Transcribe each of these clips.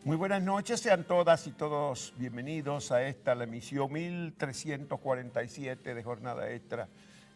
Muy buenas noches, sean todas y todos bienvenidos a la emisión 1347 de Jornada Extra.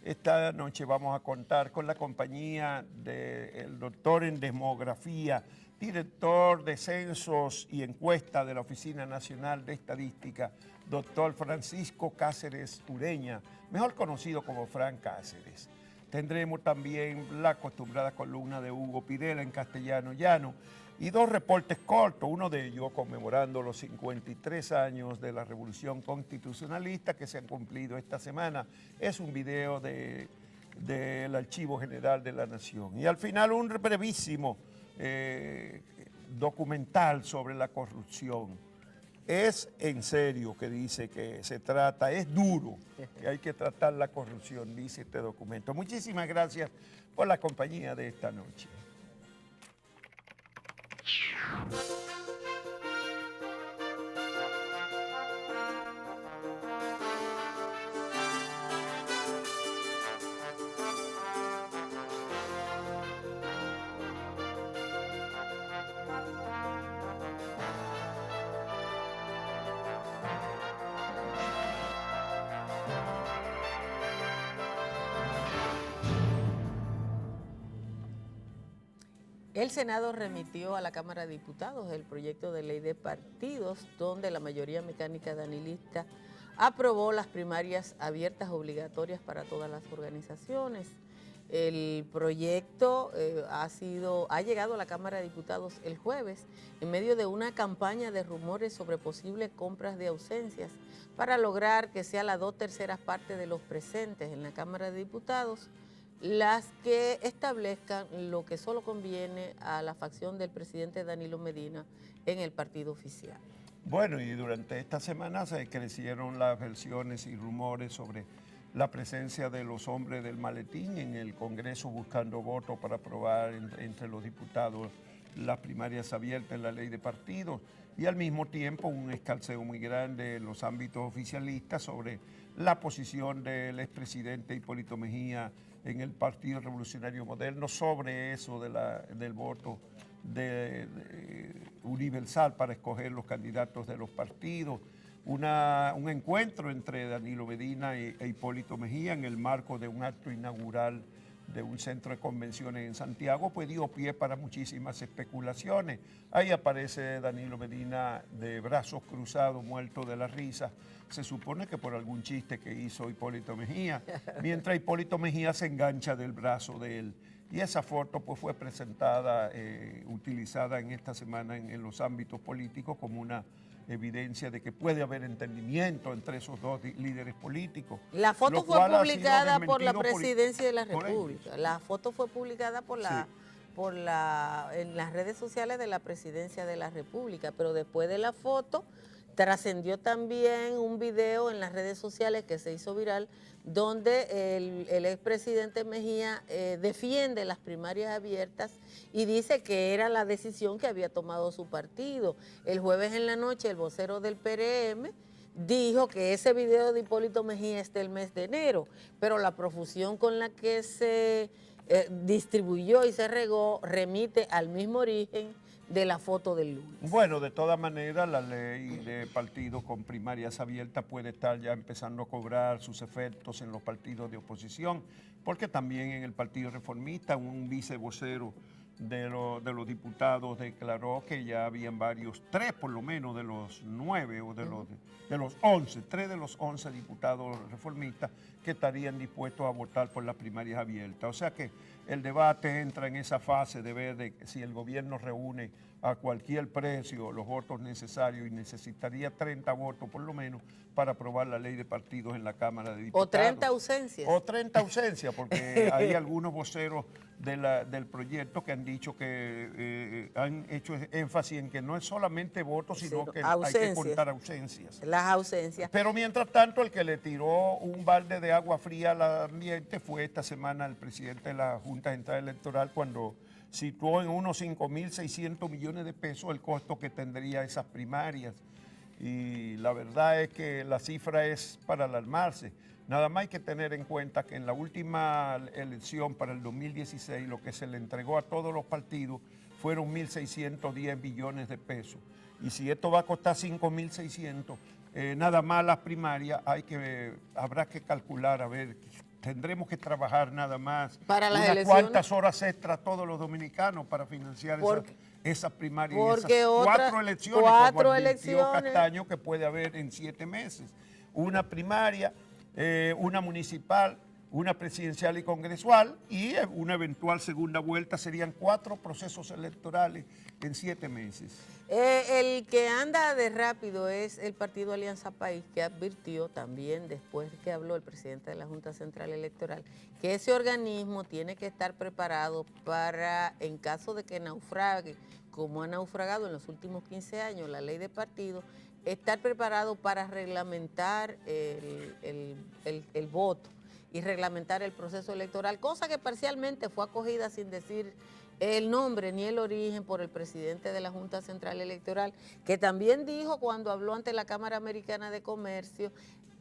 Esta noche vamos a contar con la compañía del doctor en demografía, director de censos y encuesta de la Oficina Nacional de Estadística, doctor Francisco Cáceres Ureña, mejor conocido como Fran Cáceres. Tendremos también la acostumbrada columna de Hugo Pidela en castellano llano y dos reportes cortos, uno de ellos conmemorando los 53 años de la Revolución Constitucionalista que se han cumplido esta semana. Es un video del Archivo General de la Nación. Y al final un brevísimo documental sobre la corrupción. Es en serio que dice que se trata, es duro, que hay que tratar la corrupción, dice este documento. Muchísimas gracias por la compañía de esta noche. El Senado remitió a la Cámara de Diputados el proyecto de ley de partidos, donde la mayoría mecánica danilista aprobó las primarias abiertas obligatorias para todas las organizaciones. El proyecto ha llegado a la Cámara de Diputados el jueves en medio de una campaña de rumores sobre posibles compras de ausencias para lograr que sea las 2/3 partes de los presentes en la Cámara de Diputados las que establezcan lo que solo conviene a la facción del presidente Danilo Medina en el partido oficial. Bueno, y durante esta semana se crecieron las versiones y rumores sobre la presencia de los hombres del maletín en el Congreso buscando votos para aprobar entre los diputados las primarias abiertas en la ley de partidos y al mismo tiempo un escalceo muy grande en los ámbitos oficialistas sobre la posición del expresidente Hipólito Mejía en el Partido Revolucionario Moderno sobre eso del voto universal para escoger los candidatos de los partidos. Un encuentro entre Danilo Medina e Hipólito Mejía en el marco de un acto inaugural de un centro de convenciones en Santiago, pues dio pie para muchísimas especulaciones. Ahí aparece Danilo Medina de brazos cruzados, muerto de la risa. Se supone que por algún chiste que hizo Hipólito Mejía, mientras Hipólito Mejía se engancha del brazo de él. Y esa foto pues, fue presentada, utilizada en esta semana en los ámbitos políticos como una evidencia de que puede haber entendimiento entre esos dos líderes políticos. La foto fue publicada por la Presidencia de la República. La foto fue publicada en las redes sociales de la Presidencia de la República, pero después de la foto trascendió también un video en las redes sociales que se hizo viral donde el expresidente Mejía defiende las primarias abiertas y dice que era la decisión que había tomado su partido. El jueves en la noche el vocero del PRM dijo que ese video de Hipólito Mejía es del mes de enero, pero la profusión con la que se distribuyó y se regó remite al mismo origen de la foto del lunes. Bueno, de todas maneras, la ley de partidos con primarias abiertas puede estar ya empezando a cobrar sus efectos en los partidos de oposición, porque también en el Partido Reformista un vicevocero de los diputados declaró que ya habían tres por lo menos de los 9 o de los 11, 3 de los 11 diputados reformistas que estarían dispuestos a votar por las primarias abiertas. O sea que el debate entra en esa fase de ver de si el gobierno reúne a cualquier precio los votos necesarios y necesitaría 30 votos por lo menos para aprobar la ley de partidos en la Cámara de Diputados. O 30 ausencias. O 30 ausencias, porque hay algunos voceros del proyecto que han dicho que han hecho énfasis en que no es solamente votos, sino que hay que contar ausencias. Las ausencias. Pero mientras tanto, el que le tiró un balde de agua fría al ambiente fue esta semana el presidente de la Junta Central Electoral cuando situó en unos 5.600 millones de pesos el costo que tendría esas primarias. Y la verdad es que la cifra es para alarmarse. Nada más hay que tener en cuenta que en la última elección para el 2016 lo que se le entregó a todos los partidos fueron 1.610 billones de pesos. Y si esto va a costar 5.600, nada más las primarias habrá que calcular, a ver, tendremos que trabajar nada más para las unas elecciones, cuantas horas extras todos los dominicanos para financiar esas primarias y porque esas cuatro elecciones, como advirtió Castaño, que puede haber en 7 meses. Una primaria, una municipal, una presidencial y congresual y una eventual segunda vuelta. Serían 4 procesos electorales en 7 meses. El que anda de rápido es el partido Alianza País, que advirtió también, después que habló el presidente de la Junta Central Electoral, que ese organismo tiene que estar preparado para, en caso de que naufrague, como ha naufragado en los últimos 15 años la ley de partidos, estar preparado para reglamentar el voto y reglamentar el proceso electoral, cosa que parcialmente fue acogida sin decir el nombre ni el origen por el presidente de la Junta Central Electoral, que también dijo cuando habló ante la Cámara Americana de Comercio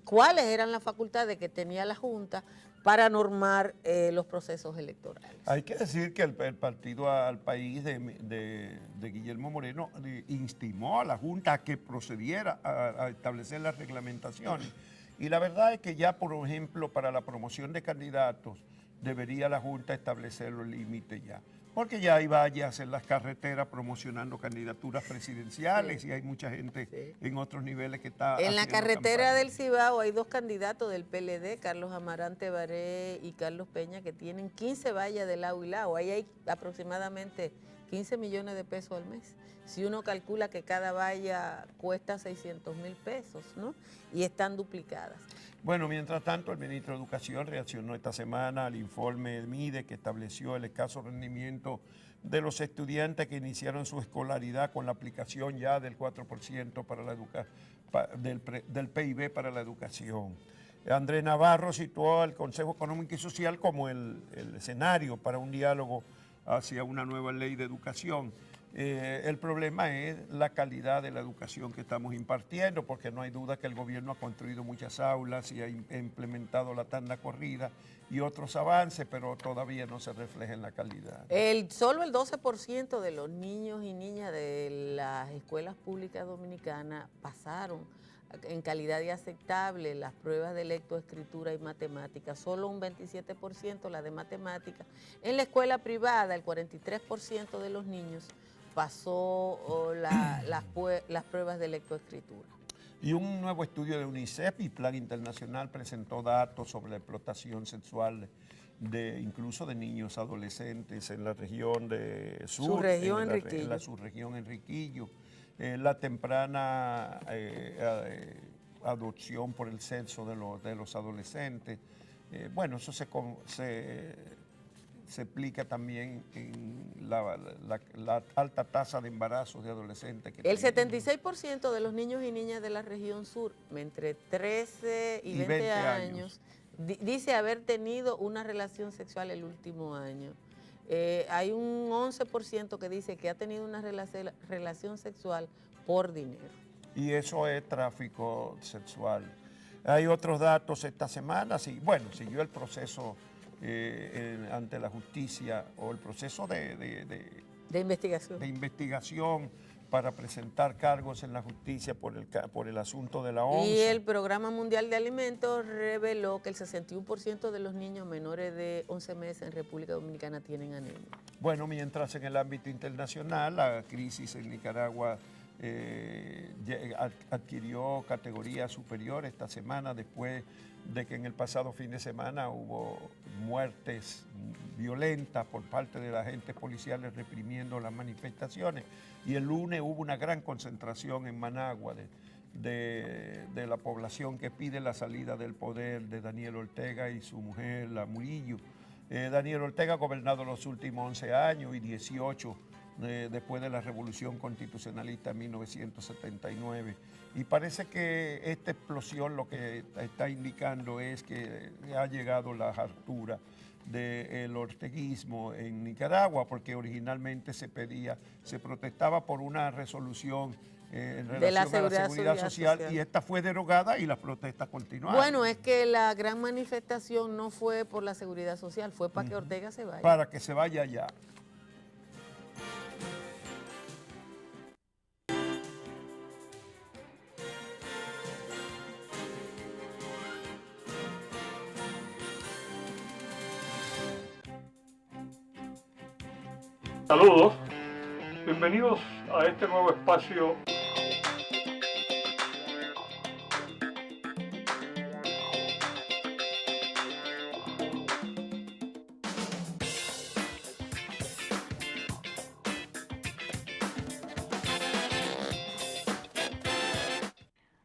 cuáles eran las facultades que tenía la Junta para normar los procesos electorales. Hay que decir que el partido al país de Guillermo Moreno instimó a la Junta a que procediera a establecer las reglamentaciones. Y la verdad es que ya, por ejemplo, para la promoción de candidatos, debería la Junta establecer los límites ya. Porque ya hay vallas en las carreteras promocionando candidaturas presidenciales, sí, y hay mucha gente, sí, en otros niveles que está en la carretera campaña. Del Cibao hay 2 candidatos del PLD, Carlos Amarante Baré y Carlos Peña, que tienen 15 vallas de lado y lado. Ahí hay aproximadamente 15 millones de pesos al mes. Si uno calcula que cada valla cuesta 600,000 pesos, ¿no? Y están duplicadas. Bueno, mientras tanto, el ministro de Educación reaccionó esta semana al informe del MIDE que estableció el escaso rendimiento de los estudiantes que iniciaron su escolaridad con la aplicación ya del 4% del PIB para la educación. Andrés Navarro situó al Consejo Económico y Social como el escenario para un diálogo hacia una nueva ley de educación. El problema es la calidad de la educación que estamos impartiendo, porque no hay duda que el gobierno ha construido muchas aulas y ha implementado la tanda corrida y otros avances, pero todavía no se refleja en la calidad. Solo el 12% de los niños y niñas de las escuelas públicas dominicanas pasaron en calidad y aceptable las pruebas de lectoescritura y matemáticas, solo un 27% la de matemáticas. En la escuela privada, el 43% de los niños pasó las pruebas de lectoescritura. Y un nuevo estudio de UNICEF y Plan Internacional presentó datos sobre la explotación sexual incluso de niños adolescentes en la región de Sur, en la subregión Enriquillo, la temprana adopción por el sexo de los adolescentes. Bueno, eso se explica también en la alta tasa de embarazos de adolescentes. El 76% de los niños y niñas de la región sur, entre 13 y 20 años, dice haber tenido una relación sexual el último año. Hay un 11% que dice que ha tenido una relación sexual por dinero. Y eso es tráfico sexual. Hay otros datos esta semana, bueno, siguió el proceso ante la justicia o el proceso de investigación para presentar cargos en la justicia por el asunto de la OMS. Y el Programa Mundial de Alimentos reveló que el 61% de los niños menores de 11 meses en República Dominicana tienen anemia. Bueno, mientras en el ámbito internacional la crisis en Nicaragua adquirió categoría superior esta semana después de que en el pasado fin de semana hubo muertes violentas por parte de los agentes policiales reprimiendo las manifestaciones, y el lunes hubo una gran concentración en Managua de la población que pide la salida del poder de Daniel Ortega y su mujer, la Murillo. Daniel Ortega ha gobernado los últimos 11 años y 18 después de la Revolución Constitucionalista en 1979. Y parece que esta explosión lo que está indicando es que ha llegado la hartura del orteguismo en Nicaragua, porque originalmente se protestaba por una resolución en de la relación a la Seguridad seguridad social, Social. y esta fue derogada y las protestas continuaron. Bueno, es que la gran manifestación no fue por la Seguridad Social, fue para que Ortega se vaya. Para que se vaya ya. Saludos, bienvenidos a este nuevo espacio.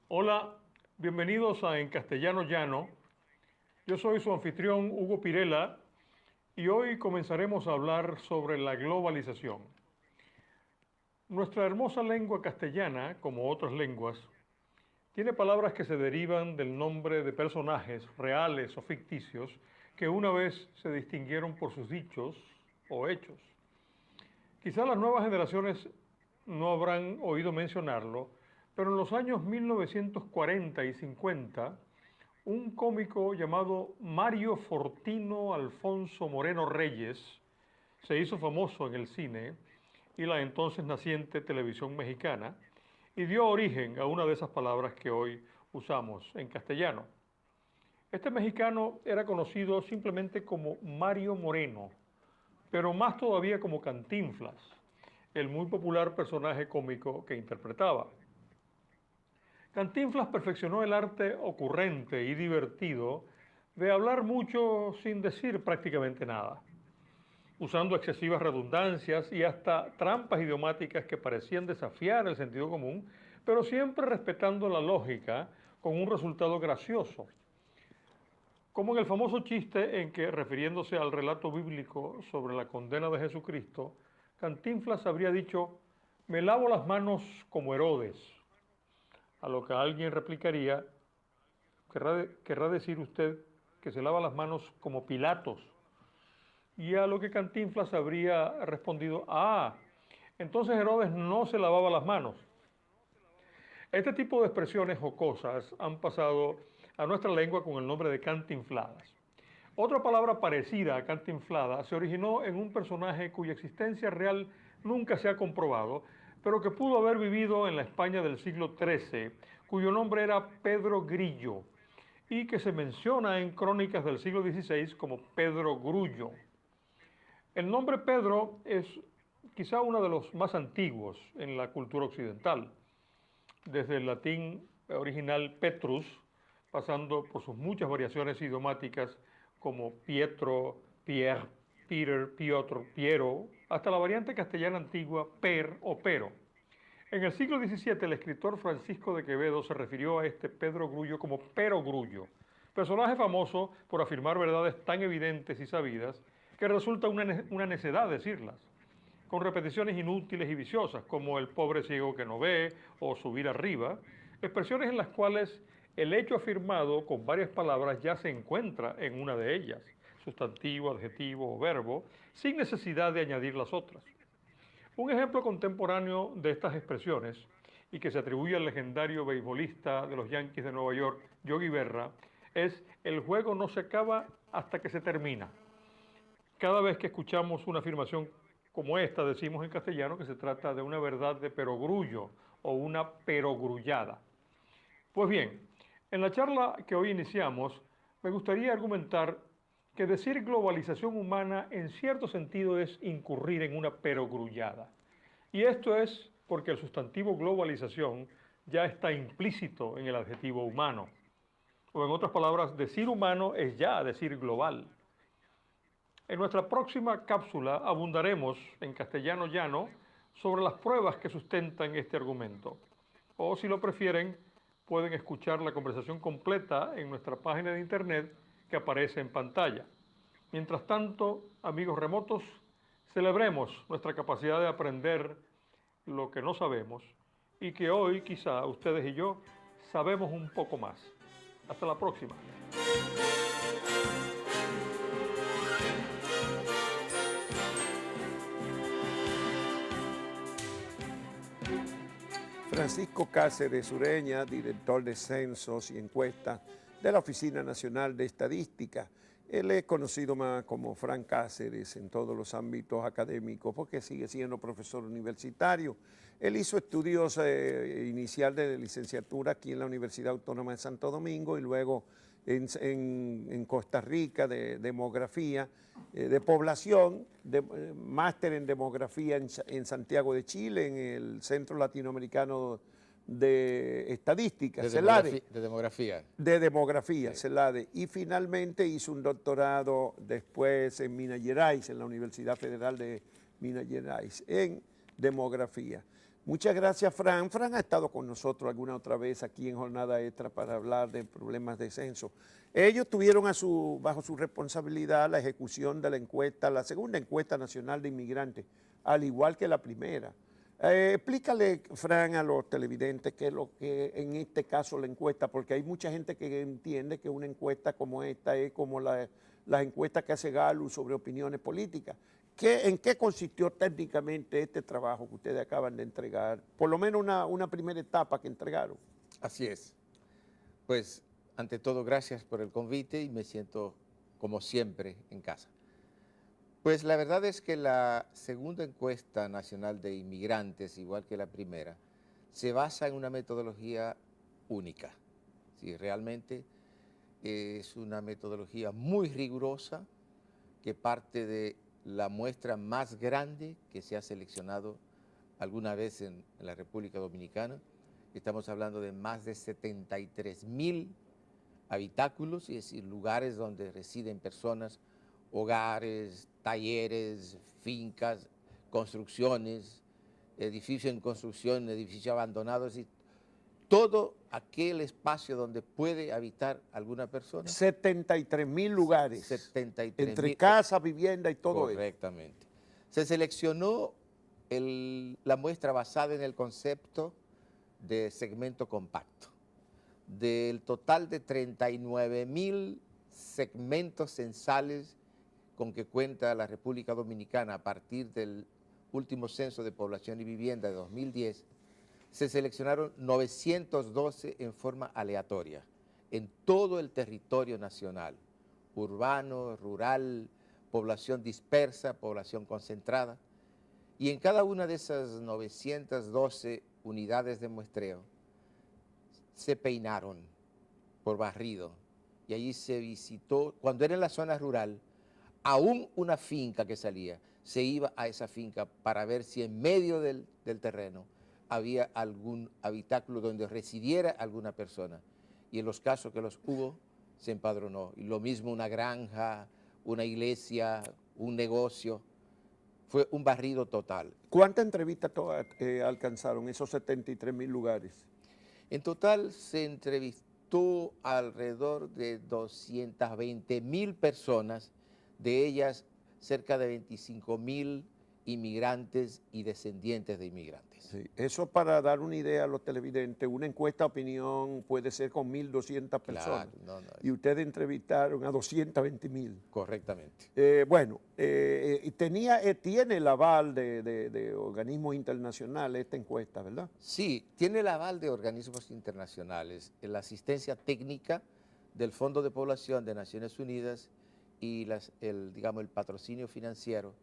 Hola, bienvenidos a En Castellano Llano. Yo soy su anfitrión Hugo Pirela y hoy comenzaremos a hablar sobre la globalización. Nuestra hermosa lengua castellana, como otras lenguas, tiene palabras que se derivan del nombre de personajes reales o ficticios que una vez se distinguieron por sus dichos o hechos. Quizá las nuevas generaciones no habrán oído mencionarlo, pero en los años 1940 y 50, un cómico llamado Mario Fortino Alfonso Moreno Reyes se hizo famoso en el cine y la entonces naciente televisión mexicana y dio origen a una de esas palabras que hoy usamos en castellano. Este mexicano era conocido simplemente como Mario Moreno, pero más todavía como Cantinflas, el muy popular personaje cómico que interpretaba. Cantinflas perfeccionó el arte ocurrente y divertido de hablar mucho sin decir prácticamente nada, usando excesivas redundancias y hasta trampas idiomáticas que parecían desafiar el sentido común, pero siempre respetando la lógica con un resultado gracioso. Como en el famoso chiste en que, refiriéndose al relato bíblico sobre la condena de Jesucristo, Cantinflas habría dicho: "Me lavo las manos como Herodes", a lo que alguien replicaría: querrá decir usted que se lava las manos como Pilatos. Y a lo que Cantinflas habría respondido: "Ah, entonces Herodes no se lavaba las manos". Este tipo de expresiones jocosas han pasado a nuestra lengua con el nombre de cantinfladas. Otra palabra parecida a cantinflada se originó en un personaje cuya existencia real nunca se ha comprobado, pero que pudo haber vivido en la España del siglo XIII, cuyo nombre era Pedro Grillo, y que se menciona en crónicas del siglo XVI como Pedro Grullo. El nombre Pedro es quizá uno de los más antiguos en la cultura occidental, desde el latín original Petrus, pasando por sus muchas variaciones idiomáticas como Pietro, Pierre, Peter, Piotr, Piero, hasta la variante castellana antigua Per o Pero. En el siglo XVII, el escritor Francisco de Quevedo se refirió a este Pedro Grullo como Pero Grullo, personaje famoso por afirmar verdades tan evidentes y sabidas que resulta una necedad decirlas, con repeticiones inútiles y viciosas, como el pobre ciego que no ve o subir arriba, expresiones en las cuales el hecho afirmado con varias palabras ya se encuentra en una de ellas, sustantivo, adjetivo o verbo, sin necesidad de añadir las otras. Un ejemplo contemporáneo de estas expresiones, y que se atribuye al legendario beisbolista de los Yankees de Nueva York, Yogi Berra, es: "El juego no se acaba hasta que se termina". Cada vez que escuchamos una afirmación como esta, decimos en castellano que se trata de una verdad de perogrullo o una perogrullada. Pues bien, en la charla que hoy iniciamos, me gustaría argumentar que decir globalización humana en cierto sentido es incurrir en una perogrullada. Y esto es porque el sustantivo globalización ya está implícito en el adjetivo humano. O en otras palabras, decir humano es ya decir global. En nuestra próxima cápsula abundaremos en castellano llano sobre las pruebas que sustentan este argumento. O si lo prefieren, pueden escuchar la conversación completa en nuestra página de internet que aparece en pantalla. Mientras tanto, amigos remotos, celebremos nuestra capacidad de aprender lo que no sabemos y que hoy quizá ustedes y yo sabemos un poco más. Hasta la próxima. Francisco Cáceres Ureña, director de Censos y Encuestas de la Oficina Nacional de Estadística. Él es conocido más como Fran Cáceres en todos los ámbitos académicos porque sigue siendo profesor universitario. Él hizo estudios inicial de licenciatura aquí en la Universidad Autónoma de Santo Domingo y luego en Costa Rica de demografía, de población, máster en demografía en Santiago de Chile, en el Centro Latinoamericano de Estadística, CELADE. De demografía, sí. CELADE. Y finalmente hizo un doctorado después en Minas Gerais, en la Universidad Federal de Minas Gerais, en demografía. Muchas gracias, Fran. Fran ha estado con nosotros alguna otra vez aquí en Jornada Extra para hablar de problemas de censo. Ellos tuvieron bajo su responsabilidad la ejecución de la encuesta, la segunda encuesta nacional de inmigrantes, al igual que la primera. Explícale, Fran, a los televidentes qué es lo que en este caso la encuesta, porque hay mucha gente que entiende que una encuesta como esta es como las encuestas que hace Galo sobre opiniones políticas. ¿En qué consistió técnicamente este trabajo que ustedes acaban de entregar? Por lo menos una primera etapa que entregaron. Así es. Pues, ante todo, gracias por el convite y me siento, como siempre, en casa. Pues la verdad es que la segunda encuesta nacional de inmigrantes, igual que la primera, se basa en una metodología única. Sí, realmente es una metodología muy rigurosa que parte de la muestra más grande que se ha seleccionado alguna vez en la República Dominicana. Estamos hablando de más de 73,000 habitáculos, es decir, lugares donde residen personas, hogares, talleres, fincas, construcciones, edificios en construcción, edificios abandonados, es decir, todo aquel espacio donde puede habitar alguna persona. 73,000 lugares. 73,000. Entre casa, vivienda y todo eso. Correctamente. Se seleccionó la muestra basada en el concepto de segmento compacto. Del total de 39,000 segmentos censales con que cuenta la República Dominicana a partir del último censo de población y vivienda de 2010, se seleccionaron 912 en forma aleatoria en todo el territorio nacional, urbano, rural, población dispersa, población concentrada, y en cada una de esas 912 unidades de muestreo se peinaron por barrido y allí se visitó, cuando era en la zona rural, aún una finca que salía, se iba a esa finca para ver si en medio del terreno había algún habitáculo donde residiera alguna persona. Y en los casos que los hubo, se empadronó. Y lo mismo una granja, una iglesia, un negocio. Fue un barrido total. ¿Cuántas entrevistas alcanzaron esos 73,000 lugares? En total se entrevistó alrededor de 220,000 personas, de ellas cerca de 25,000 inmigrantes y descendientes de inmigrantes. Sí, eso para dar una idea a los televidentes, una encuesta de opinión puede ser con 1,200 personas. Claro, y ustedes entrevistaron a 220,000. Correctamente. Tiene el aval de organismos internacionales esta encuesta, ¿verdad? Sí, tiene el aval de organismos internacionales, la asistencia técnica del Fondo de Población de Naciones Unidas y el patrocinio financiero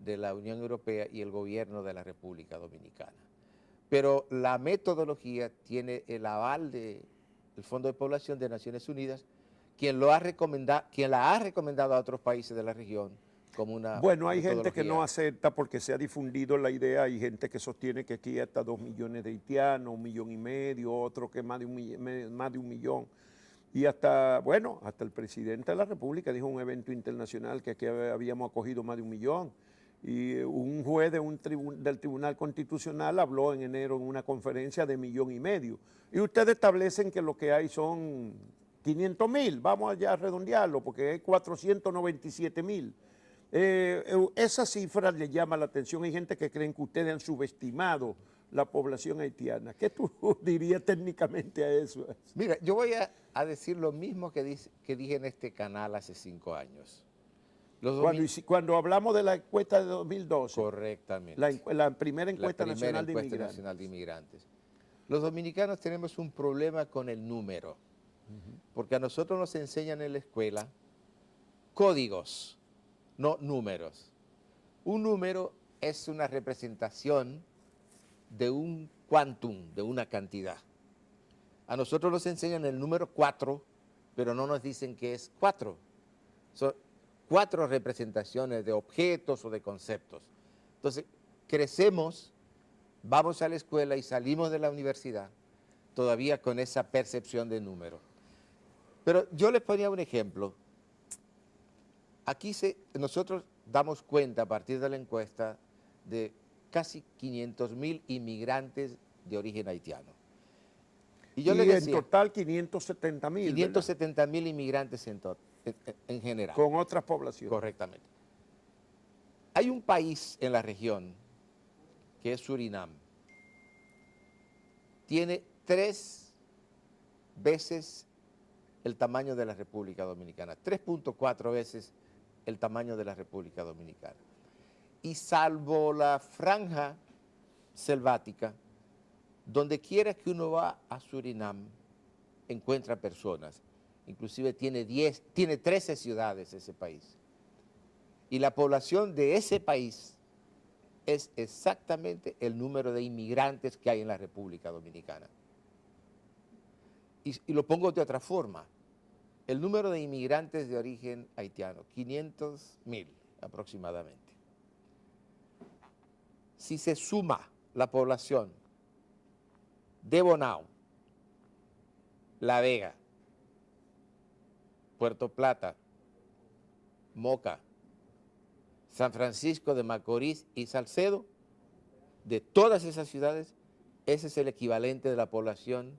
de la Unión Europea y el gobierno de la República Dominicana. Pero la metodología tiene el aval del Fondo de Población de Naciones Unidas, quien la ha recomendado a otros países de la región como una Bueno, hay gente que no acepta porque se ha difundido la idea, hay gente que sostiene que aquí hay hasta 2 millones de haitianos, 1,5 millones, otro que más de un millón. Y hasta el presidente de la República dijo en un evento internacional que aquí habíamos acogido más de 1 millón. Y un juez del Tribunal Constitucional habló en enero en una conferencia de 1,5 millones. Y ustedes establecen que lo que hay son 500,000, vamos allá a redondearlo, porque hay 497,000. Esa cifra le llama la atención. Hay gente que cree que ustedes han subestimado la población haitiana. ¿Qué tú dirías técnicamente a eso? Mira, yo voy a decir lo mismo que dije en este canal hace 5 años. Cuando hablamos de la encuesta de 2012. Correctamente. La primera encuesta nacional de inmigrantes. Nacional de Inmigrantes. Los dominicanos tenemos un problema con el número, porque a nosotros nos enseñan en la escuela códigos, no números. Un número es una representación de un quantum, de una cantidad. A nosotros nos enseñan el número 4, pero no nos dicen que es 4. Son 4 representaciones de objetos o de conceptos. Entonces, crecemos, vamos a la escuela y salimos de la universidad todavía con esa percepción de número. Pero yo les ponía un ejemplo. Aquí nosotros damos cuenta a partir de la encuesta de casi 500.000 inmigrantes de origen haitiano. Y yo les decía, en total 570.000. 570.000 inmigrantes en general. Con otras poblaciones. Correctamente. Hay un país en la región, que es Surinam. Tiene 3 veces el tamaño de la República Dominicana, 3.4 veces el tamaño de la República Dominicana. Y salvo la franja selvática, donde quiera que uno va a Surinam, encuentra personas. Inclusive tiene 13 ciudades ese país. Y la población de ese país es exactamente el número de inmigrantes que hay en la República Dominicana. Y lo pongo de otra forma. El número de inmigrantes de origen haitiano, 500.000 aproximadamente. Si se suma la población de Bonao, La Vega, Puerto Plata, Moca, San Francisco de Macorís y Salcedo, de todas esas ciudades, ese es el equivalente de la población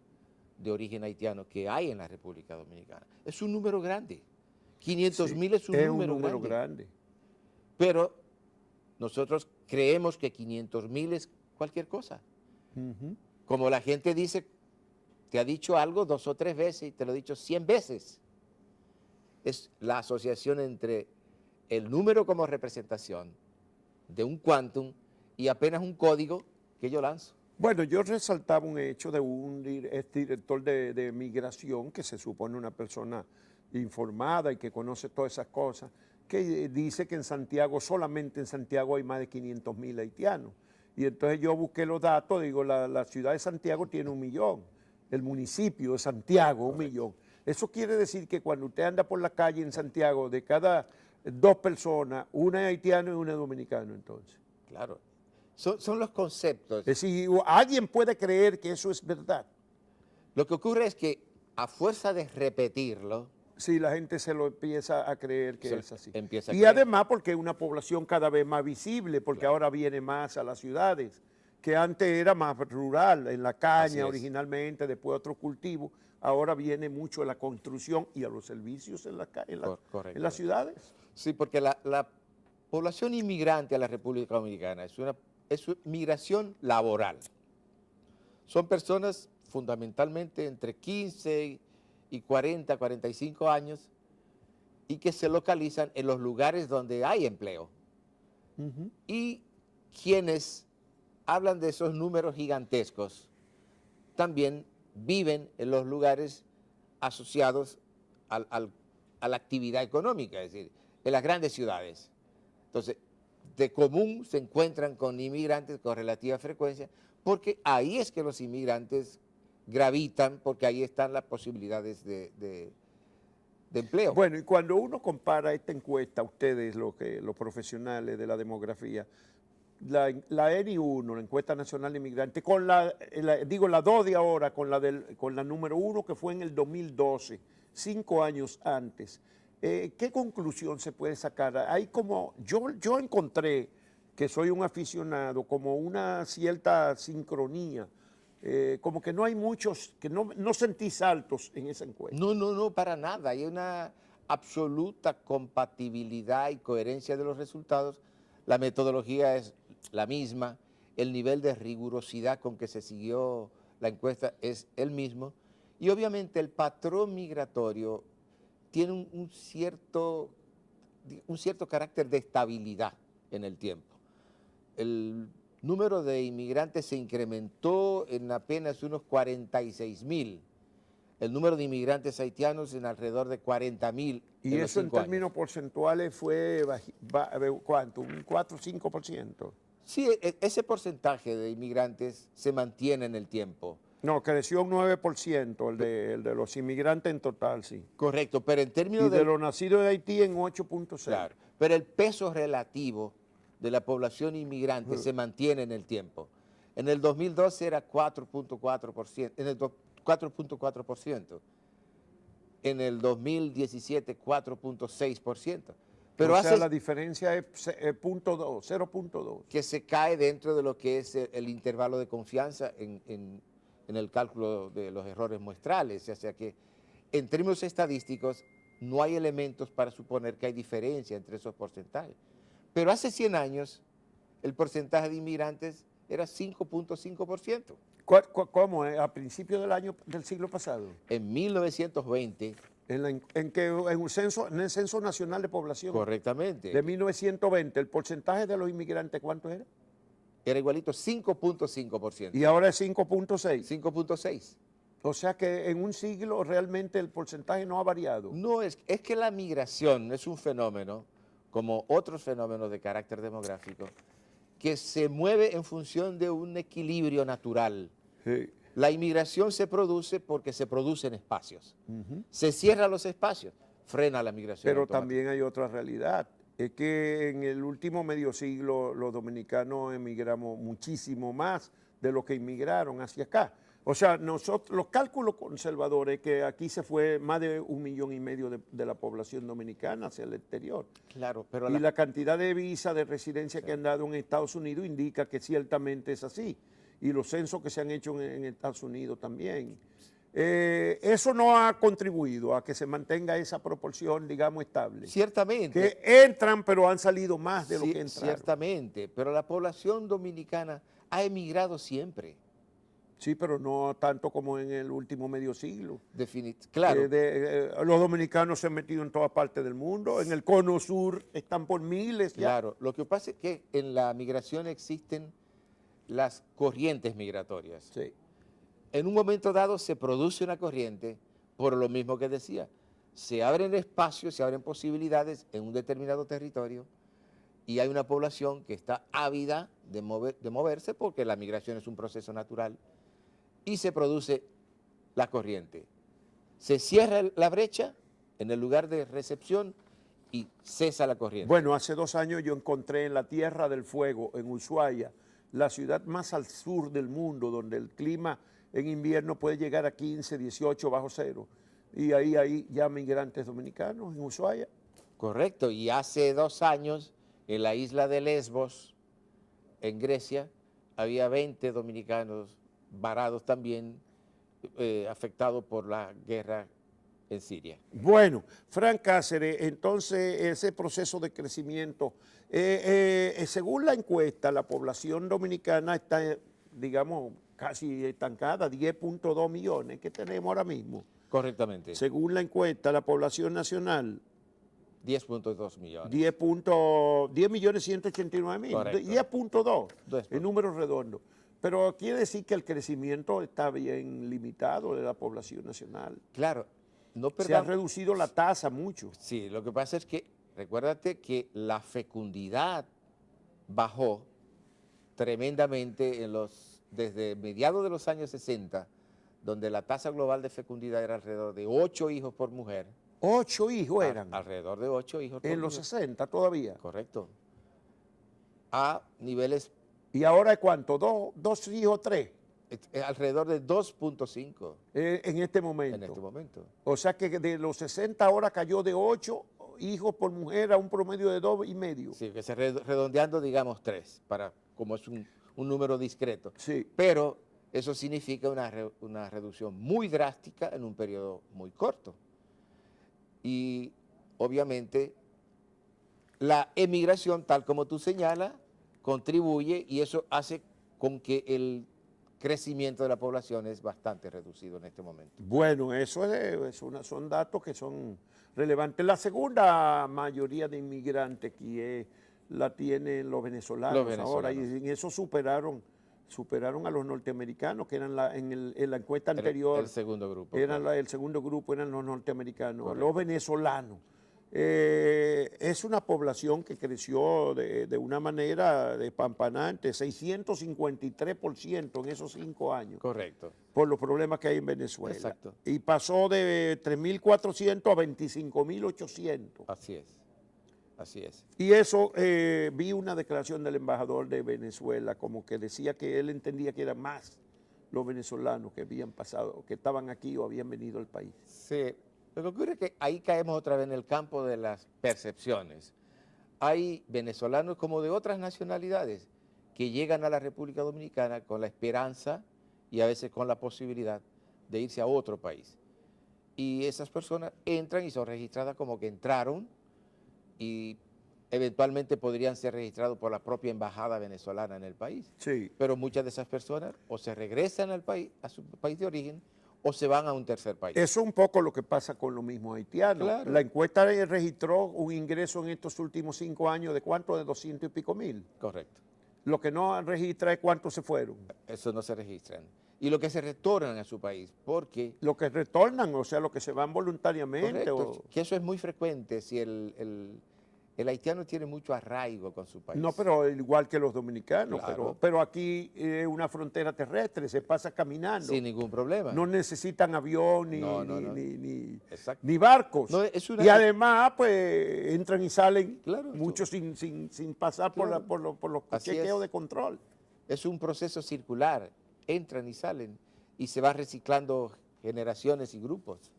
de origen haitiano que hay en la República Dominicana. Es un número grande. 500.000 es un número grande. Pero nosotros creemos que 500.000 es cualquier cosa. Como la gente dice, te ha dicho algo 2 o 3 veces y te lo ha dicho 100 veces. Es la asociación entre el número como representación de un quantum y apenas un código que yo lanzo. Bueno, yo resaltaba un hecho de un director de migración, que se supone una persona informada y que conoce todas esas cosas, que dice que en Santiago, solamente en Santiago hay más de 500.000 haitianos. Y entonces yo busqué los datos, digo, la ciudad de Santiago tiene 1 millón, el municipio de Santiago 1 millón. Eso quiere decir que cuando usted anda por la calle en Santiago, de cada 2 personas, una es haitiano y una es dominicano, entonces. Claro. Son los conceptos. Es decir, alguien puede creer que eso es verdad. Lo que ocurre es que a fuerza de repetirlo, sí, la gente se lo empieza a creer que es así. Y además porque es una población cada vez más visible, porque ahora viene más a las ciudades, que antes era más rural, en la caña originalmente, después otro cultivo, ahora viene mucho a la construcción y a los servicios en las ciudades. Sí, porque la población inmigrante a la República Dominicana es migración laboral. Son personas fundamentalmente entre 15 y 40, 45 años y que se localizan en los lugares donde hay empleo. Y quienes hablan de esos números gigantescos también viven en los lugares asociados a la actividad económica, es decir, en las grandes ciudades. Entonces, de común se encuentran con inmigrantes con relativa frecuencia, porque ahí es que los inmigrantes gravitan, porque ahí están las posibilidades de empleo. Bueno, y cuando uno compara esta encuesta, ustedes, los profesionales de la demografía, la ENI1, la Encuesta Nacional de Inmigrantes, con la 2 de ahora, con la número 1 que fue en el 2012, 5 años antes, ¿qué conclusión se puede sacar? Hay como, yo encontré, que soy un aficionado, como una cierta sincronía, como que no hay muchos, que no sentí saltos en esa encuesta. No, para nada. Hay una absoluta compatibilidad y coherencia de los resultados. La metodología es la misma, el nivel de rigurosidad con que se siguió la encuesta es el mismo, y obviamente el patrón migratorio tiene un cierto carácter de estabilidad en el tiempo. número de inmigrantes se incrementó en apenas unos 46,000. El número de inmigrantes haitianos en alrededor de 40,000. Y eso en términos porcentuales fue, ¿cuánto? ¿Un 4 o 5%? Sí, ese porcentaje de inmigrantes se mantiene en el tiempo. No, creció un 9%, el de los inmigrantes en total, sí. Correcto, pero en términos Y de los nacidos de Haití en 8.6. Claro, pero el peso relativo de la población inmigrante se mantiene en el tiempo. En el 2012 era 4.4%, en el 4.4%. En el 2017 4.6%. Pero o sea, la diferencia es 0.2. Que se cae dentro de lo que es el intervalo de confianza en el cálculo de los errores muestrales. O sea que en términos estadísticos no hay elementos para suponer que hay diferencia entre esos porcentajes. Pero hace 100 años el porcentaje de inmigrantes era 5.5%. ¿Cómo? ¿A principios del año del siglo pasado? En 1920. En el Censo Nacional de Población. Correctamente. De 1920, ¿el porcentaje de los inmigrantes cuánto era? Era igualito, 5.5%. Y ahora es 5.6. 5.6. O sea que en un siglo realmente el porcentaje no ha variado. No, es que la migración es un fenómeno, como otros fenómenos de carácter demográfico, que se mueve en función de un equilibrio natural. Sí. La inmigración se produce porque se producen espacios. Se cierran los espacios, frena la migración. Pero también hay otra realidad. Es que en el último medio siglo los dominicanos emigramos muchísimo más de lo que inmigraron hacia acá. O sea, nosotros, los cálculos conservadores que aquí se fue más de 1,5 millones de la población dominicana hacia el exterior. Claro, pero y la cantidad de visas de residencia que han dado en Estados Unidos indica que ciertamente es así. Y los censos que se han hecho en Estados Unidos también. Eso no ha contribuido a que se mantenga esa proporción, digamos, estable. Ciertamente. Que entran, pero han salido más de lo que entraron. Ciertamente, pero la población dominicana ha emigrado siempre. Sí, pero no tanto como en el último medio siglo. Claro. Los dominicanos se han metido en todas partes del mundo. En el cono sur están por miles ya. Claro, lo que pasa es que en la migración existen las corrientes migratorias. Sí. En un momento dado se produce una corriente, por lo mismo que decía, se abren espacios, se abren posibilidades en un determinado territorio y hay una población que está ávida de moverse porque la migración es un proceso natural y se produce la corriente. Se cierra la brecha en el lugar de recepción y cesa la corriente. Bueno, hace 2 años yo encontré en la Tierra del Fuego, en Ushuaia, la ciudad más al sur del mundo, donde el clima en invierno puede llegar a 15, 18 bajo cero. Y ahí hay ya migrantes dominicanos en Ushuaia. Correcto, y hace 2 años en la isla de Lesbos, en Grecia, había 20 dominicanos varados también, afectados por la guerra en Siria. Bueno, Frank Cáceres, entonces ese proceso de crecimiento, según la encuesta, la población dominicana está, digamos, casi estancada, 10.2 millones que tenemos ahora mismo. Correctamente. Según la encuesta, la población nacional, 10.2 millones. 10.189.000, 10.2, el número redondo. Pero quiere decir que el crecimiento está bien limitado de la población nacional. Claro. Se ha reducido la tasa mucho. Sí, lo que pasa es que, recuérdate que la fecundidad bajó tremendamente desde mediados de los años 60, donde la tasa global de fecundidad era alrededor de 8 hijos por mujer. 8 hijos eran. Alrededor de 8 hijos por mujer. En los 60 todavía. Correcto. A niveles... ¿Y ahora es cuánto? ¿2 hijos, 3? Alrededor de 2.5. En este momento. En este momento. O sea que de los 60 ahora cayó de 8 hijos por mujer a un promedio de 2,5. Sí, que se redondeando, digamos 3, como es un número discreto. Sí. Pero eso significa una reducción muy drástica en un periodo muy corto. Y obviamente la emigración, tal como tú señalas, contribuye y eso hace con que el crecimiento de la población es bastante reducido en este momento. Bueno, eso son datos que son relevantes. La segunda mayoría de inmigrantes, que es la tienen los venezolanos, Los ahora, y venezolanos. en eso superaron a los norteamericanos, que eran en la encuesta anterior, El segundo grupo. eran claro. el segundo grupo eran los norteamericanos, Correcto. los venezolanos. Es una población que creció de una manera despampanante, 653% en esos 5 años, Correcto. por los problemas que hay en Venezuela. Exacto. Y pasó de 3.400 a 25.800. Así es. Así es. Y eso, vi una declaración del embajador de Venezuela, como que decía que él entendía que eran más los venezolanos que habían pasado, que estaban aquí o habían venido al país. Sí. Lo que ocurre es que ahí caemos otra vez en el campo de las percepciones. Hay venezolanos como de otras nacionalidades que llegan a la República Dominicana con la esperanza y a veces con la posibilidad de irse a otro país. Y esas personas entran y son registradas como que entraron y eventualmente podrían ser registrados por la propia embajada venezolana en el país. Sí. Pero muchas de esas personas o se regresan al país, a su país de origen, o se van a un tercer país. Eso es un poco lo que pasa con los mismos haitianos. Claro. La encuesta registró un ingreso en estos últimos 5 años de ¿cuánto? De 200 y pico mil. Correcto. Lo que no registra es cuántos se fueron. Eso no se registran. Y lo que se retornan a su país, porque... Lo que retornan, o sea, lo que se van voluntariamente. Correcto, que eso es muy frecuente si el haitiano tiene mucho arraigo con su país. No, pero igual que los dominicanos, Claro. pero aquí es una frontera terrestre, se pasa caminando. Sin ningún problema. No necesitan avión No. Exacto. ni barcos. No, es una- Y además, pues, entran y salen Claro, muchos sin pasar Claro. por los Así chequeos es. de control. Es un proceso circular. Entran y salen y se van reciclando generaciones y grupos.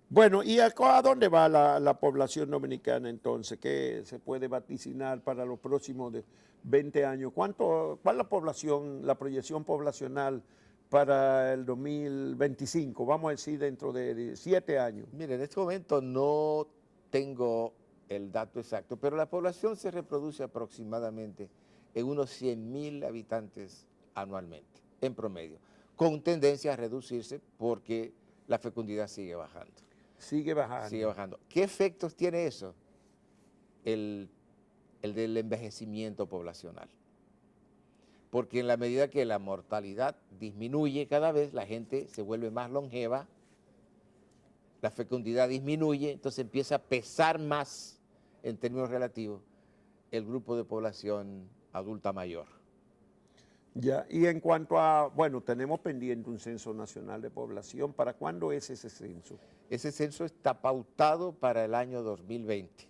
Bueno, ¿y a dónde va la población dominicana entonces? ¿Qué se puede vaticinar para los próximos 20 años? ¿Cuál es la población, la proyección poblacional para el 2025? Vamos a decir dentro de 7 años. Mire, en este momento no tengo el dato exacto, pero la población se reproduce aproximadamente en unos 100.000 habitantes anualmente, en promedio, con tendencia a reducirse porque la fecundidad sigue bajando. Sigue bajando. Sigue bajando. ¿Qué efectos tiene eso? El del envejecimiento poblacional. Porque en la medida que la mortalidad disminuye cada vez, la gente se vuelve más longeva, la fecundidad disminuye, entonces empieza a pesar más en términos relativos el grupo de población adulta mayor. Ya, y en cuanto a, bueno, tenemos pendiente un censo nacional de población. ¿Para cuándo es ese censo? Ese censo está pautado para el año 2020.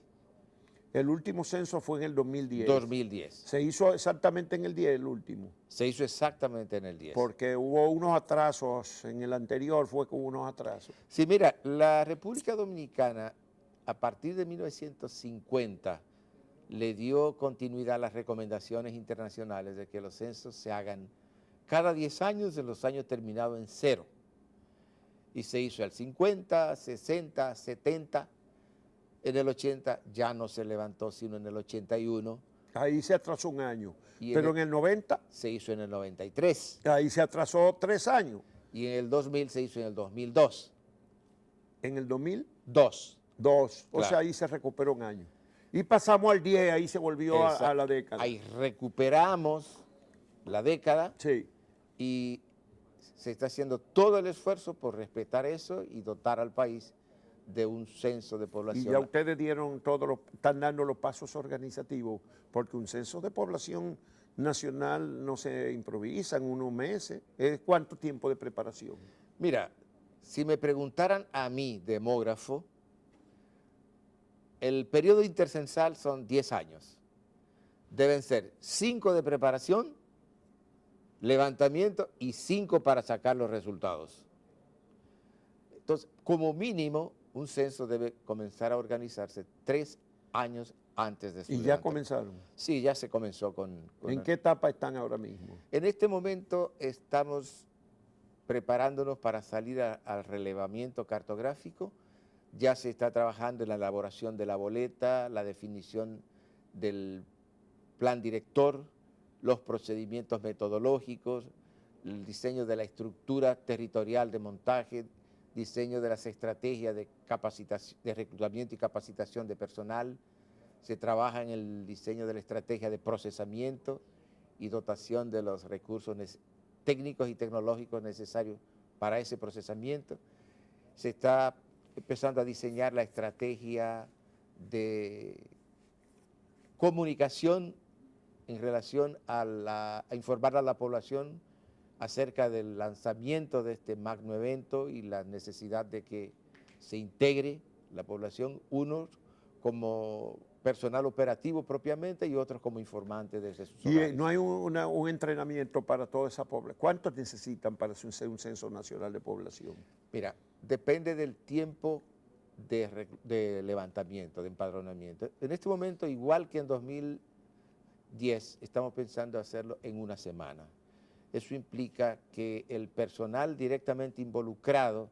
El último censo fue en el 2010. 2010. Se hizo exactamente en el 10, el último. Se hizo exactamente en el 10. Porque hubo unos atrasos, en el anterior fue que hubo unos atrasos. Sí, mira, la República Dominicana, a partir de 1950, le dio continuidad a las recomendaciones internacionales de que los censos se hagan cada 10 años en los años terminados en 0. Y se hizo el 50, 60, 70. En el 80 ya no se levantó, sino en el 81. Ahí se atrasó un año. Y Pero en el 90, se hizo en el 93. ahí se atrasó 3 años. Y en el 2000 se hizo en el 2002. En el 2. 2002, o Claro. sea, ahí se recuperó un año. Y pasamos al 10, ahí se volvió a la década. Ahí recuperamos la década Sí. y se está haciendo todo el esfuerzo por respetar eso y dotar al país de un censo de Y población. ya ustedes están dando los pasos organizativos, porque un censo de población nacional no se improvisa en unos meses. ¿Es cuánto tiempo de preparación? Mira, si me preguntaran a mí, demógrafo, el periodo intercensal son 10 años. Deben ser 5 de preparación, levantamiento y 5 para sacar los resultados. Entonces, como mínimo, un censo debe comenzar a organizarse 3 años antes de su Y ya levantamiento. comenzaron. Sí, ya se comenzó con ¿En qué etapa están ahora mismo? En este momento estamos preparándonos para salir al relevamiento cartográfico. Ya se está trabajando en la elaboración de la boleta, la definición del plan director, los procedimientos metodológicos, el diseño de la estructura territorial de montaje, diseño de las estrategias de capacitación, de reclutamiento y capacitación de personal, se trabaja en el diseño de la estrategia de procesamiento y dotación de los recursos técnicos y tecnológicos necesarios para ese procesamiento. Se está empezando a diseñar la estrategia de comunicación en relación a informar a la población acerca del lanzamiento de este magno evento y la necesidad de que se integre la población, unos como personal operativo propiamente y otros como informantes desde sus hogares. Y no hay un entrenamiento para toda esa población. ¿Cuántos necesitan para hacer un censo nacional de población? Mira, depende del tiempo de levantamiento, de empadronamiento. En este momento, igual que en 2010, estamos pensando hacerlo en una semana. Eso implica que el personal directamente involucrado,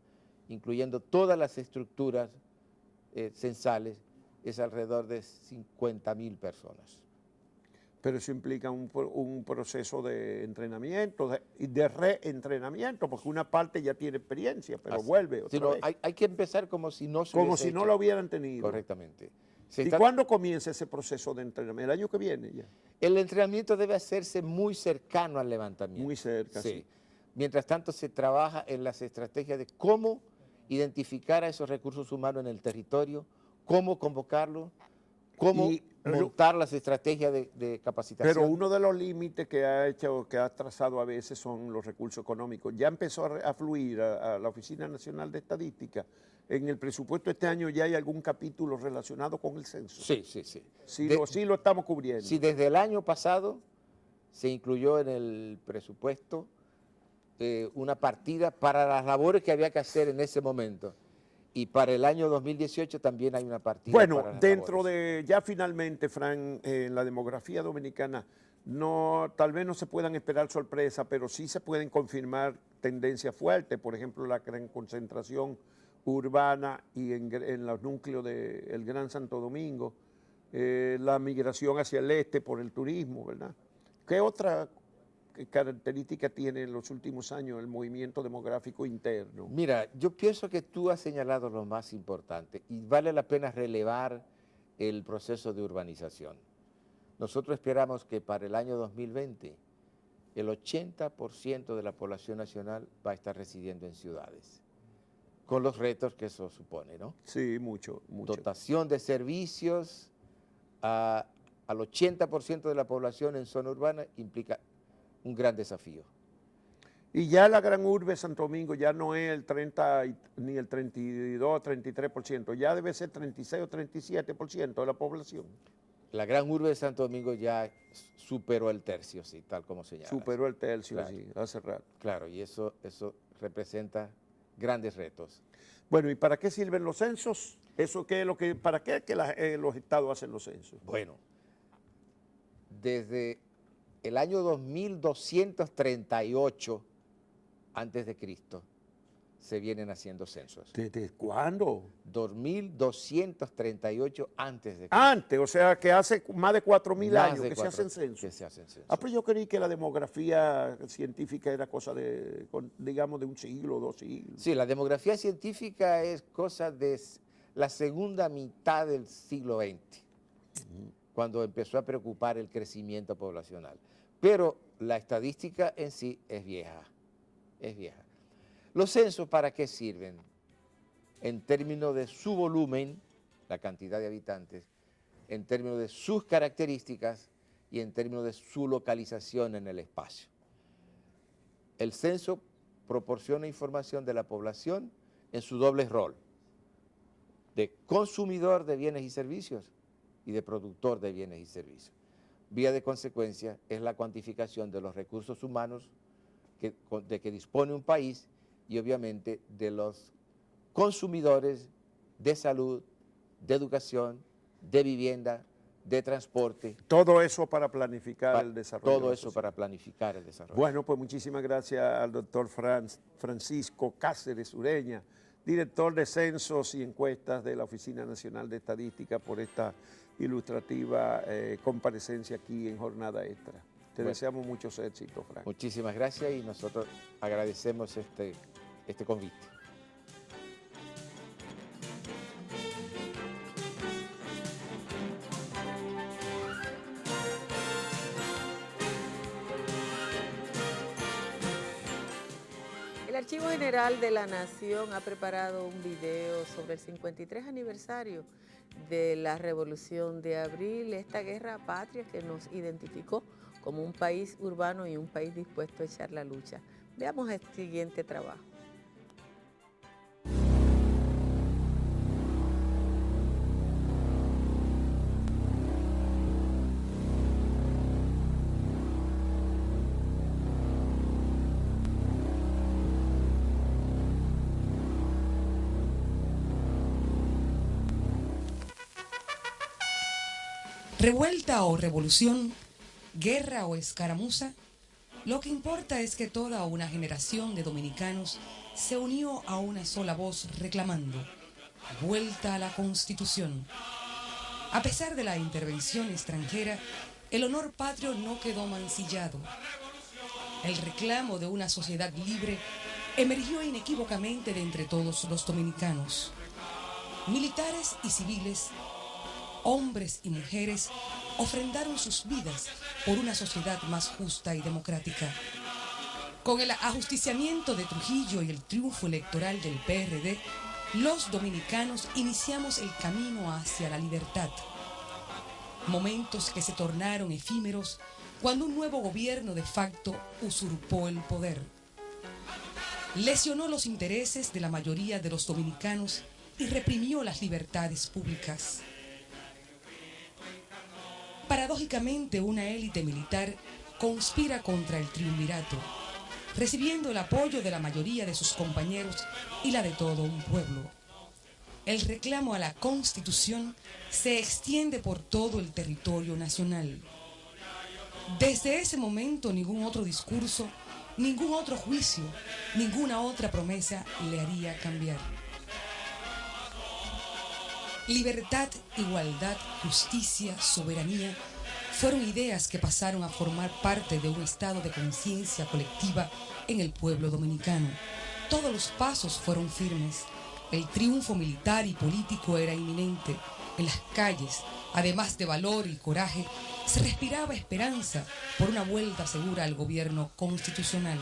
incluyendo todas las estructuras censales, es alrededor de 50.000 personas. Pero eso implica un proceso de entrenamiento y de reentrenamiento, porque una parte ya tiene experiencia, pero Así. vuelve otra vez. Hay que empezar como si no se Como hubiese si no hecho. lo hubieran tenido. Correctamente. ¿Y cuándo comienza ese proceso de entrenamiento? ¿El año que viene ya? El entrenamiento debe hacerse muy cercano al levantamiento. Muy cerca, sí. Mientras tanto, se trabaja en las estrategias de cómo identificar a esos recursos humanos en el territorio, cómo convocarlos, cómo montar las estrategias de capacitación. Pero uno de los límites que ha trazado a veces son los recursos económicos. Ya empezó a fluir a la Oficina Nacional de Estadística. En el presupuesto este año ya hay algún capítulo relacionado con el censo. Sí. Sí lo estamos cubriendo. Sí, desde el año pasado se incluyó en el presupuesto una partida para las labores que había que hacer en ese momento. Y para el año 2018 también hay una partida bueno, para las dentro labores. de, ya finalmente, Fran, en la demografía dominicana, tal vez no se puedan esperar sorpresas, pero sí se pueden confirmar tendencias fuertes, por ejemplo, la gran concentración urbana y en los núcleos del Gran Santo Domingo, la migración hacia el este por el turismo, ¿verdad? ¿Qué otra característica tiene en los últimos años el movimiento demográfico interno? Mira, yo pienso que tú has señalado lo más importante y vale la pena relevar el proceso de urbanización. Nosotros esperamos que para el año 2020 el 80% de la población nacional va a estar residiendo en ciudades, con los retos que eso supone, ¿no? Sí, mucho. Dotación de servicios al 80% de la población en zona urbana implica un gran desafío. Y ya la gran urbe de Santo Domingo ya no es el 30 ni el 32, 33%, ya debe ser 36 o 37% de la población. La gran urbe de Santo Domingo ya superó el tercio, sí, tal como señalas. Superó el tercio, claro. Sí, hace rato. Claro, y eso representa grandes retos. Bueno, ¿y para qué sirven los censos? ¿Para qué los estados hacen los censos? Bueno, desde el año 2238 antes de Cristo se vienen haciendo censos. ¿Desde cuándo? 2238 antes de Cristo. Antes, o sea que hace más de 4.000 años que se hacen censos. Que se hacen censos. Pues yo creí que la demografía científica era cosa digamos, de un siglo, 2 siglos. Sí, la demografía científica es cosa de la segunda mitad del siglo XX, cuando empezó a preocupar el crecimiento poblacional. Pero la estadística en sí es vieja, es vieja. ¿Los censos para qué sirven? En términos de su volumen, la cantidad de habitantes, en términos de sus características y en términos de su localización en el espacio. El censo proporciona información de la población en su doble rol, de consumidor de bienes y servicios y de productor de bienes y servicios. Vía de consecuencia es la cuantificación de los recursos humanos de que dispone un país y obviamente de los consumidores de salud, de educación, de vivienda, de transporte. Todo eso para planificar el desarrollo. Todo eso para planificar el desarrollo. Bueno, pues muchísimas gracias al doctor Francisco Cáceres Ureña, director de Censos y Encuestas de la Oficina Nacional de Estadística, por esta ilustrativa comparecencia aquí en Jornada Extra. Te deseamos muchos éxitos, Frank. Muchísimas gracias y nosotros agradecemos este convite. Archivo General de la Nación ha preparado un video sobre el 53 aniversario de la Revolución de Abril, esta guerra patria que nos identificó como un país urbano y un país dispuesto a echar la lucha. Veamos el siguiente trabajo. Revuelta o revolución, guerra o escaramuza, lo que importa es que toda una generación de dominicanos se unió a una sola voz reclamando vuelta a la Constitución. A pesar de la intervención extranjera, el honor patrio no quedó mancillado. El reclamo de una sociedad libre emergió inequívocamente de entre todos los dominicanos. Militares y civiles, hombres y mujeres ofrendaron sus vidas por una sociedad más justa y democrática. Con el ajusticiamiento de Trujillo y el triunfo electoral del PRD, los dominicanos iniciamos el camino hacia la libertad. Momentos que se tornaron efímeros cuando un nuevo gobierno de facto usurpó el poder. Lesionó los intereses de la mayoría de los dominicanos y reprimió las libertades públicas. Paradójicamente, una élite militar conspira contra el triunvirato, recibiendo el apoyo de la mayoría de sus compañeros y la de todo un pueblo. El reclamo a la Constitución se extiende por todo el territorio nacional. Desde ese momento, ningún otro discurso, ningún otro juicio, ninguna otra promesa le haría cambiar. Libertad, igualdad, justicia, soberanía fueron ideas que pasaron a formar parte de un estado de conciencia colectiva en el pueblo dominicano. Todos los pasos fueron firmes. El triunfo militar y político era inminente. En las calles, además de valor y coraje, se respiraba esperanza por una vuelta segura al gobierno constitucional.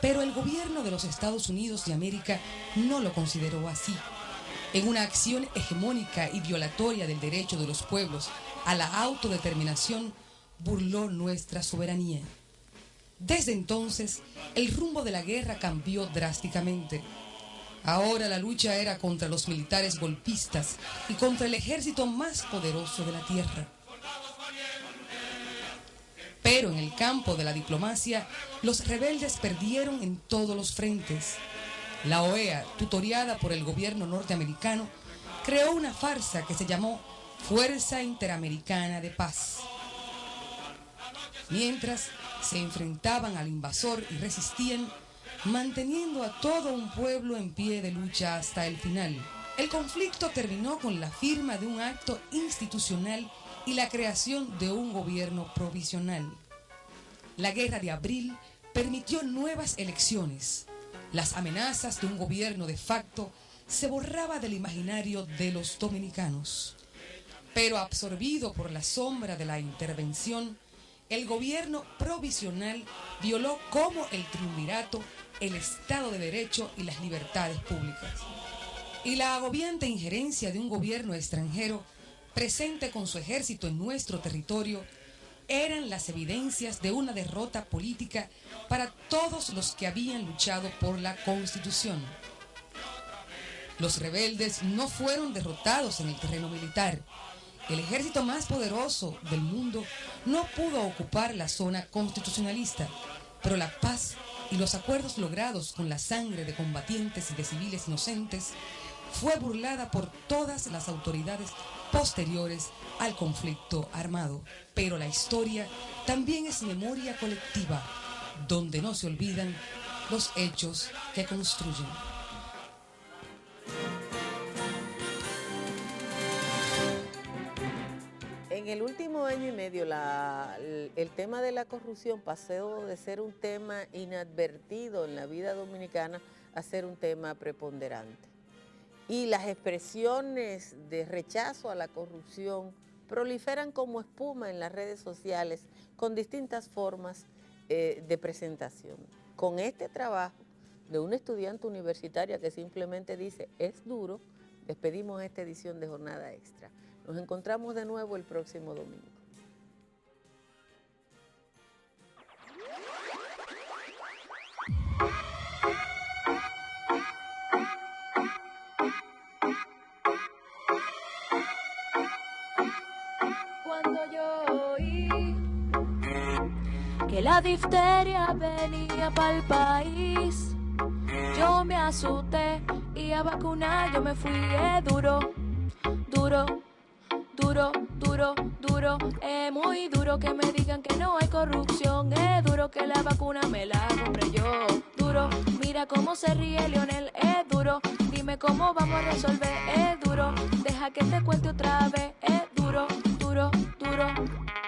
Pero el gobierno de los Estados Unidos de América no lo consideró así. En una acción hegemónica y violatoria del derecho de los pueblos a la autodeterminación, burló nuestra soberanía. Desde entonces, el rumbo de la guerra cambió drásticamente. Ahora la lucha era contra los militares golpistas y contra el ejército más poderoso de la tierra. Pero en el campo de la diplomacia, los rebeldes perdieron en todos los frentes. La OEA, tutoriada por el gobierno norteamericano, creó una farsa que se llamó Fuerza Interamericana de Paz. Mientras se enfrentaban al invasor y resistían, manteniendo a todo un pueblo en pie de lucha hasta el final. El conflicto terminó con la firma de un acto institucional y la creación de un gobierno provisional. La Guerra de Abril permitió nuevas elecciones. Las amenazas de un gobierno de facto se borraba del imaginario de los dominicanos. Pero absorbido por la sombra de la intervención, el gobierno provisional violó como el triunvirato el Estado de Derecho y las libertades públicas. Y la agobiante injerencia de un gobierno extranjero presente con su ejército en nuestro territorio eran las evidencias de una derrota política para todos los que habían luchado por la Constitución. Los rebeldes no fueron derrotados en el terreno militar. El ejército más poderoso del mundo no pudo ocupar la zona constitucionalista, pero la paz y los acuerdos logrados con la sangre de combatientes y de civiles inocentes fue burlada por todas las autoridades posteriores al conflicto armado. Pero la historia también es memoria colectiva, donde no se olvidan los hechos que construyen. En el último año y medio, el tema de la corrupción pasó de ser un tema inadvertido en la vida dominicana a ser un tema preponderante. Y las expresiones de rechazo a la corrupción proliferan como espuma en las redes sociales con distintas formas de presentación. Con este trabajo de una estudiante universitaria que simplemente dice, es duro, despedimos esta edición de Jornada Extra. Nos encontramos de nuevo el próximo domingo. Cuando yo oí que la difteria venía pa'l país, yo me asusté y a vacunar yo me fui. Duro, duro, duro, duro, duro. Es muy duro que me digan que no hay corrupción. Es duro que la vacuna me la compré yo. Duro, mira cómo se ríe Lionel. Es duro, dime cómo vamos a resolver. Es duro, deja que te cuente otra vez. Es duro, duro, duro.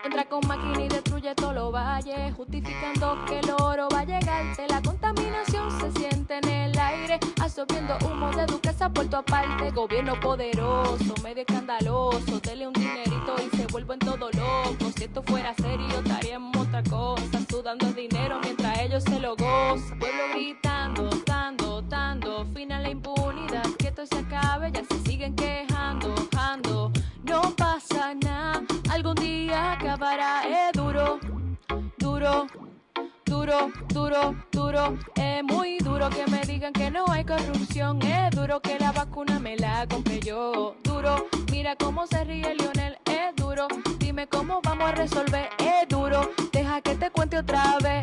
Entra con máquina y destruye todos los valles, justificando que el oro va a llegarte. La contaminación se siente en el aire, absorbiendo humo de duquesa puerto aparte. Gobierno poderoso, medio escandaloso, dele un dinerito y se vuelven todos locos. Si esto fuera serio estaríamos otra cosa, sudando dinero mientras ellos se lo gozan. Pueblo gritando, dando, fin a la impunidad, que esto se acabe, ya se siguen quejando, no pasa nada, algún día acabará. Es duro, duro, duro, duro, duro. Es muy duro que me digan que no hay corrupción. Es duro que la vacuna me la compré yo. Duro, mira cómo se ríe Lionel. Es duro, dime cómo vamos a resolver. Es duro, deja que te cuente otra vez.